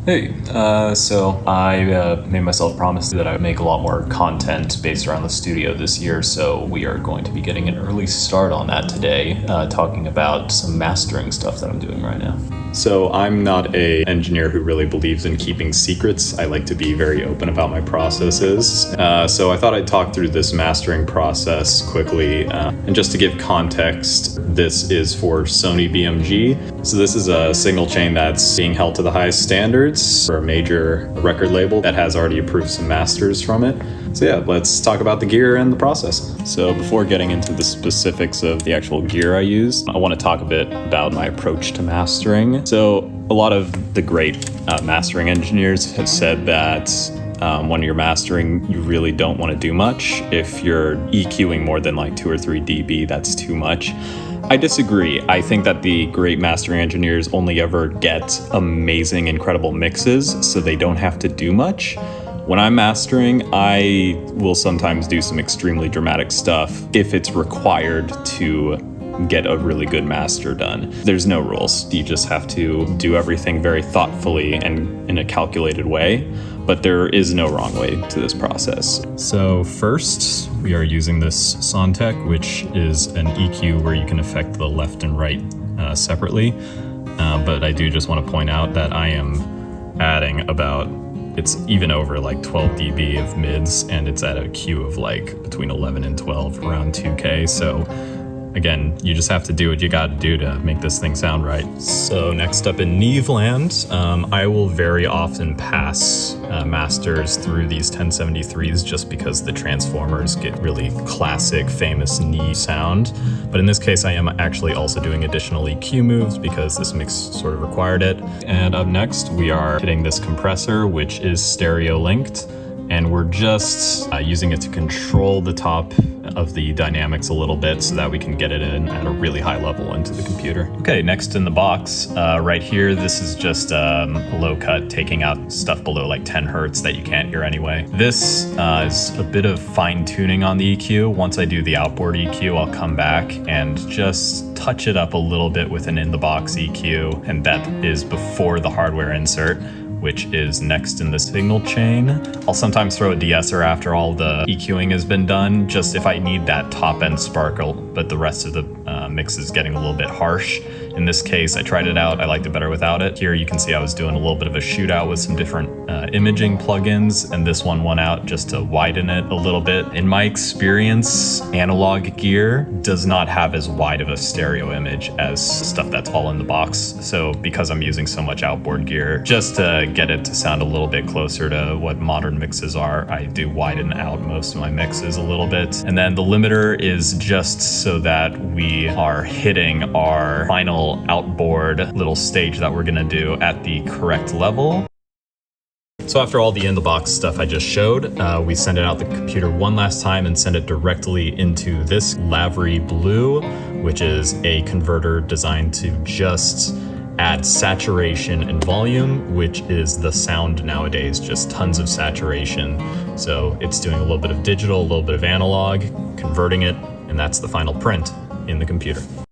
Hey, so I made myself promise that I would make a lot more content based around the studio this year, so we are going to be getting an early start on that today, talking about some mastering stuff that I'm doing right now. So I'm not an engineer who really believes in keeping secrets. I like to be very open about my processes. So I thought I'd talk through this mastering process quickly. And just to give context, this is for Sony BMG. So this is a signal chain that's being held to the highest standards for a major record label that has already approved some masters from it. So yeah, let's talk about the gear and the process. So before getting into the specifics of the actual gear I use, I want to talk a bit about my approach to mastering. So a lot of the great mastering engineers have said that when you're mastering, you really don't want to do much. If you're EQing more than like 2 or 3 dB, that's too much. I disagree. I think that the great mastering engineers only ever get amazing, incredible mixes, so they don't have to do much. When I'm mastering, I will sometimes do some extremely dramatic stuff if it's required to get a really good master done. There's no rules. You just have to do everything very thoughtfully and in a calculated way, but there is no wrong way to this process. So first, we are using this Soundtech, which is an EQ where you can affect the left and right separately. But I do just want to point out that I am adding it's even over like 12 dB of mids, and it's at a Q of like between 11 and 12, around 2K. So again, you just have to do what you got to do to make this thing sound right. So next up in Neve land, I will very often pass masters through these 1073s just because the transformers get really classic, famous Neve sound. But in this case, I am actually also doing additional EQ moves because this mix sort of required it. And up next, we are hitting this compressor, which is stereo linked. And we're just using it to control the top of the dynamics a little bit so that we can get it in at a really high level into the computer. Okay, next in the box, right here, this is just a low cut, taking out stuff below like 10 hertz that you can't hear anyway. This is a bit of fine tuning on the EQ. Once I do the outboard EQ, I'll come back and just touch it up a little bit with an in the box EQ, and that is before the hardware insert, which is next in the signal chain. I'll sometimes throw a de-esser after all the EQing has been done, just if I need that top end sparkle, but the rest of the mix is getting a little bit harsh. In this case, I tried it out, I liked it better without it. Here you can see I was doing a little bit of a shootout with some different imaging plugins, and this one went out just to widen it a little bit. In my experience, analog gear does not have as wide of a stereo image as stuff that's all in the box. So because I'm using so much outboard gear, just to get it to sound a little bit closer to what modern mixes are, I do widen out most of my mixes a little bit. And then the limiter is just so that we are hitting our final outboard little stage that we're gonna do at the correct level. So after all the in-the-box stuff I just showed, we send it out the computer one last time and send it directly into this Lavery Blue, which is a converter designed to just add saturation and volume, which is the sound nowadays, just tons of saturation. So it's doing a little bit of digital, a little bit of analog, converting it, and that's the final print in the computer.